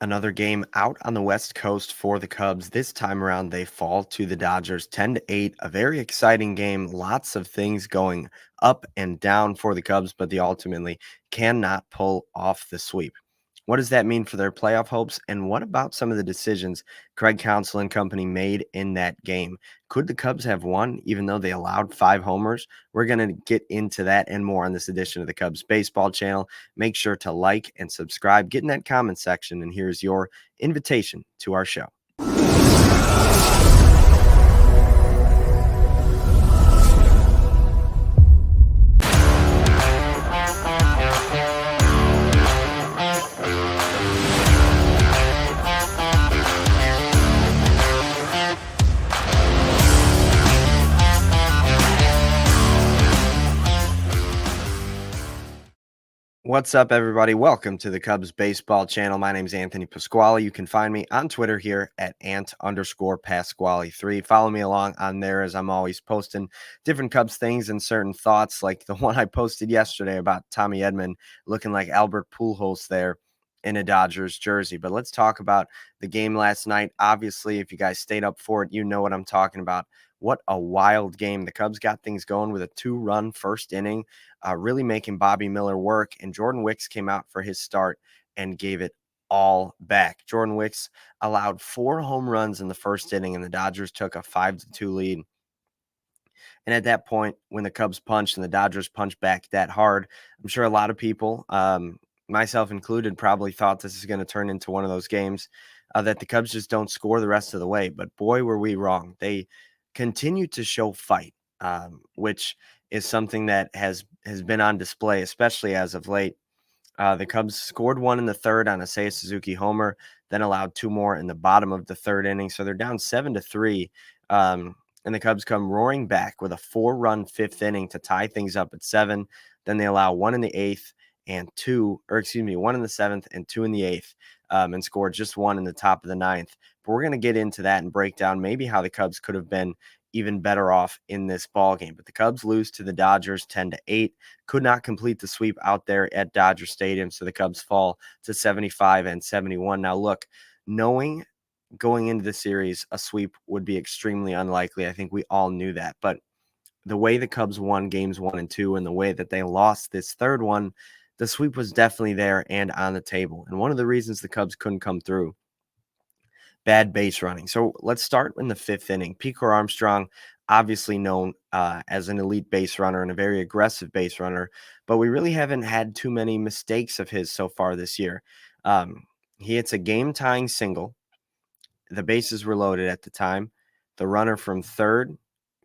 Another game out on the West Coast for the Cubs. This time around, they fall to the Dodgers 10-8. A very exciting game. Lots of things going up and down for the Cubs, but they ultimately cannot pull off the sweep. What does that mean for their playoff hopes? And what about some of the decisions Craig Counsell and company made in that game? Could the Cubs have won even though they allowed 5 homers? We're going to get into that and more on this edition of the Cubs Baseball Channel. Make sure to like and subscribe. Get in that comment section, and here's your invitation to our show. What's up, everybody? Welcome to the Cubs Baseball Channel. My name is Anthony Pasquale. You can find me on Twitter here at ant_Pasquale3. Follow me along on there as I'm always posting different Cubs things and certain thoughts, like the one I posted yesterday about Tommy Edman looking like Albert Pujols there in a Dodgers jersey. But let's talk about the game last night. Obviously, if you guys stayed up for it, you know what I'm talking about. What a wild game. The Cubs got things going with a 2-run first inning, really making Bobby Miller work. And Jordan Wicks came out for his start and gave it all back. Jordan Wicks allowed 4 home runs in the first inning, and the Dodgers took a 5-2 lead. And at that point, when the Cubs punched and the Dodgers punched back that hard, I'm sure a lot of people, myself included, probably thought this is going to turn into one of those games that the Cubs just don't score the rest of the way. But boy, were we wrong. They continue to show fight, which is something that has been on display, especially as of late. The Cubs scored 1 in the third on a Seiya Suzuki homer, then allowed 2 more in the bottom of the third inning. So they're down 7-3. And the Cubs come roaring back with a 4-run fifth inning to tie things up at 7. Then they allow 1 in the eighth and 1 in the seventh and 2 in the eighth, and score just 1 in the top of the ninth. But we're going to get into that and break down maybe how the Cubs could have been even better off in this ball game. But the Cubs lose to the Dodgers 10-8, could not complete the sweep out there at Dodger Stadium. So the Cubs fall to 75-71. Now, look, knowing going into the series, a sweep would be extremely unlikely. I think we all knew that. But the way the Cubs won games 1 and 2 and the way that they lost this third one, the sweep was definitely there and on the table. And one of the reasons the Cubs couldn't come through, bad base running. So let's start in the 5th inning. Crow-Armstrong, obviously known as an elite base runner and a very aggressive base runner, but we really haven't had too many mistakes of his so far this year. He hits a game-tying single. The bases were loaded at the time. The runner from third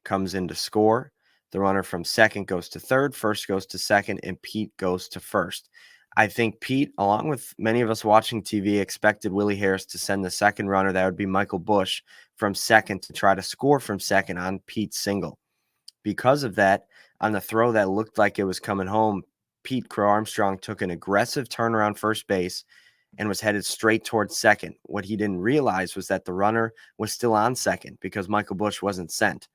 comes in to score. The runner from second goes to third, first goes to second, and Pete goes to first. I think Pete, along with many of us watching TV, expected Willie Harris to send the second runner. That would be Michael Busch from second to try to score from second on Pete's single. Because of that, on the throw that looked like it was coming home, Pete Crow-Armstrong took an aggressive turnaround first base and was headed straight towards second. What he didn't realize was that the runner was still on second because Michael Busch wasn't sent.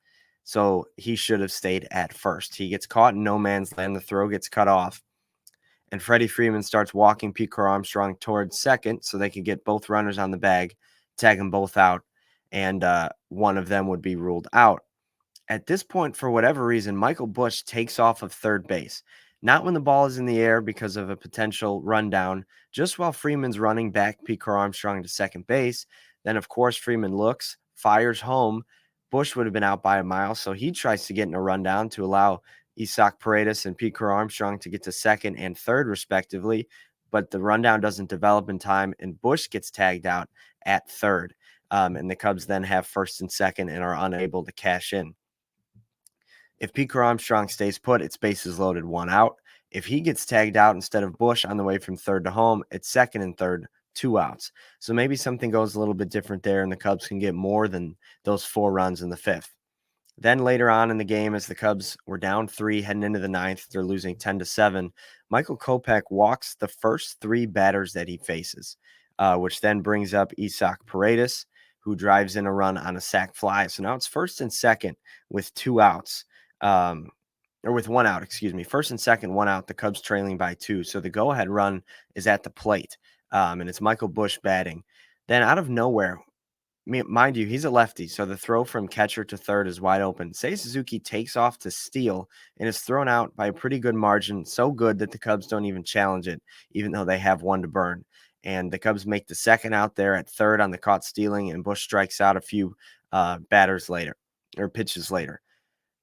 So he should have stayed at first. He gets caught in no man's land. The throw gets cut off. And Freddie Freeman starts walking Pete Crow-Armstrong towards second so they could get both runners on the bag, tag them both out, and one of them would be ruled out. At this point, for whatever reason, Michael Busch takes off of third base. Not when the ball is in the air because of a potential rundown, just while Freeman's running back Pete Crow-Armstrong to second base. Then, of course, Freeman looks, fires home. Busch would have been out by a mile, so he tries to get in a rundown to allow Isaac Paredes and Pete Crow-Armstrong to get to second and third, respectively. But the rundown doesn't develop in time, and Busch gets tagged out at third. And the Cubs then have first and second and are unable to cash in. If Pete Crow-Armstrong stays put, it's bases loaded, 1 out. If he gets tagged out instead of Busch on the way from third to home, it's second and third, 2 outs. So maybe something goes a little bit different there, and the Cubs can get more than those 4 runs in the 5th. Then later on in the game, as the Cubs were down 3 heading into the 9th, they're losing 10-7. Michael Kopech walks the first 3 batters that he faces, which then brings up Isaac Paredes, who drives in a run on a sac fly. So now it's first and second with 2 outs. Or with 1 out, excuse me. First and second, 1 out. The Cubs trailing by 2. So the go-ahead run is at the plate. and it's Michael Bush batting. Then out of nowhere, mind you, he's a lefty, so the throw from catcher to third is wide open. Seiya Suzuki takes off to steal and is thrown out by a pretty good margin, so good that the Cubs don't even challenge it, even though they have one to burn. And the Cubs make the second out there at third on the caught stealing, and Bush strikes out a few batters later or pitches later.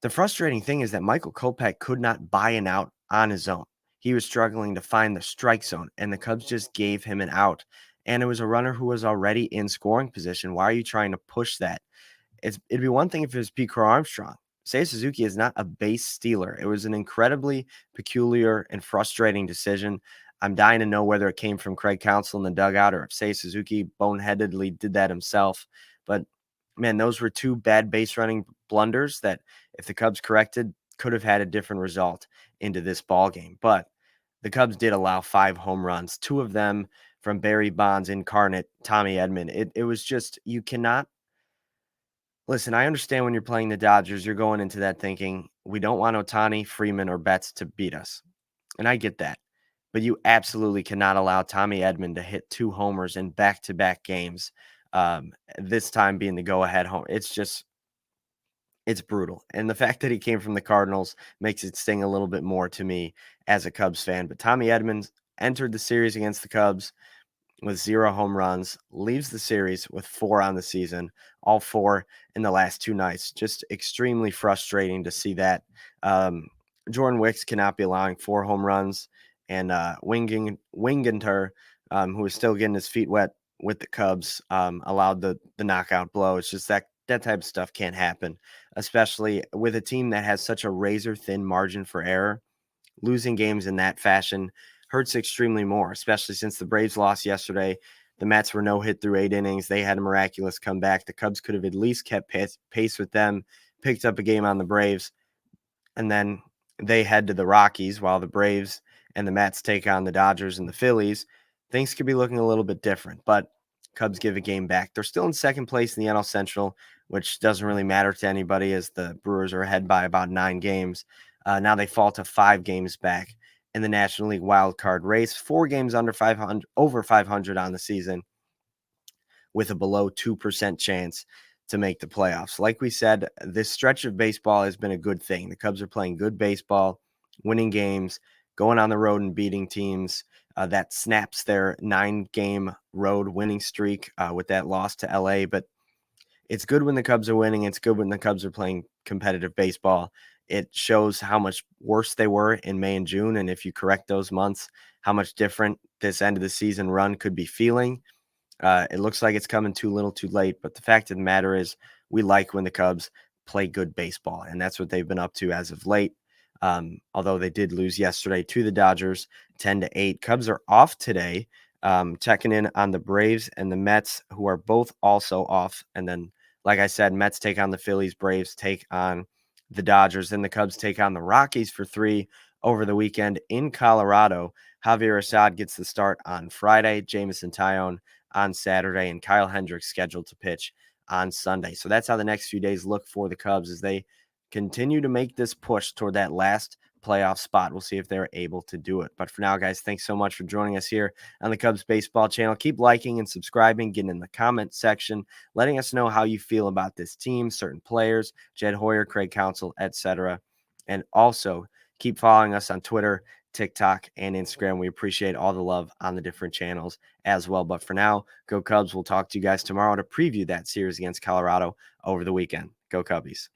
The frustrating thing is that Michael Kopech could not buy an out on his own. He was struggling to find the strike zone, and the Cubs just gave him an out. And it was a runner who was already in scoring position. Why are you trying to push that? It'd be one thing if it was Pete Crow-Armstrong. Seiya Suzuki is not a base stealer. It was an incredibly peculiar and frustrating decision. I'm dying to know whether it came from Craig Counsell in the dugout or if Seiya Suzuki boneheadedly did that himself. But man, those were two bad base running blunders that, if the Cubs corrected, could have had a different result into this ball game. But the Cubs did allow 5 home runs, 2 of them from Barry Bonds incarnate, Tommy Edman. It was just, you cannot listen. I understand when you're playing the Dodgers, you're going into that thinking we don't want Ohtani, Freeman, or Betts to beat us, and I get that. But you absolutely cannot allow Tommy Edman to hit 2 homers in back-to-back games. This time being the go-ahead home. It's brutal. And the fact that he came from the Cardinals makes it sting a little bit more to me as a Cubs fan. But Tommy Edmonds entered the series against the Cubs with 0 home runs, leaves the series with 4 on the season, all 4 in the last 2 nights. Just extremely frustrating to see that. Jordan Wicks cannot be allowing 4 home runs, and Winginter, who is still getting his feet wet with the Cubs, allowed the knockout blow. It's just that type of stuff can't happen, especially with a team that has such a razor thin margin for error. Losing games in that fashion hurts extremely more, especially since the Braves lost yesterday. The Mets were no hit through 8 innings. They had a miraculous comeback. The Cubs could have at least kept pace with them, picked up a game on the Braves, and then they head to the Rockies while the Braves and the Mets take on the Dodgers and the Phillies. Things could be looking a little bit different, but Cubs give a game back. They're still in second place in the NL Central, which doesn't really matter to anybody as the Brewers are ahead by about 9 games. Now they fall to 5 games back in the National League wild card race, 4 games under 500, over 500 on the season, with a below 2% chance to make the playoffs. Like we said, this stretch of baseball has been a good thing. The Cubs are playing good baseball, winning games, going on the road and beating teams. That snaps their 9-game road winning streak with that loss to LA. But it's good when the Cubs are winning. It's good when the Cubs are playing competitive baseball. It shows how much worse they were in May and June. And if you correct those months, how much different this end of the season run could be feeling. It looks like it's coming too little too late, but the fact of the matter is we like when the Cubs play good baseball, and that's what they've been up to as of late. Although they did lose yesterday to the Dodgers 10-8. Cubs are off today, checking in on the Braves and the Mets, who are both also off. And then, like I said, Mets take on the Phillies, Braves take on the Dodgers, then the Cubs take on the Rockies for 3 over the weekend in Colorado. Javier Assad gets the start on Friday, Jamison Tyone on Saturday, and Kyle Hendricks scheduled to pitch on Sunday. So that's how the next few days look for the Cubs as they continue to make this push toward that last playoff spot. We'll see if they're able to do it. But for now, guys, thanks so much for joining us here on the Cubs Baseball channel. Keep liking and subscribing, getting in the comment section, letting us know how you feel about this team, certain players, Jed Hoyer, Craig Counsell, etc. And also keep following us on Twitter, TikTok, and Instagram. We appreciate all the love on the different channels as well. But for now, go Cubs. We'll talk to you guys tomorrow to preview that series against Colorado over the weekend. Go Cubbies.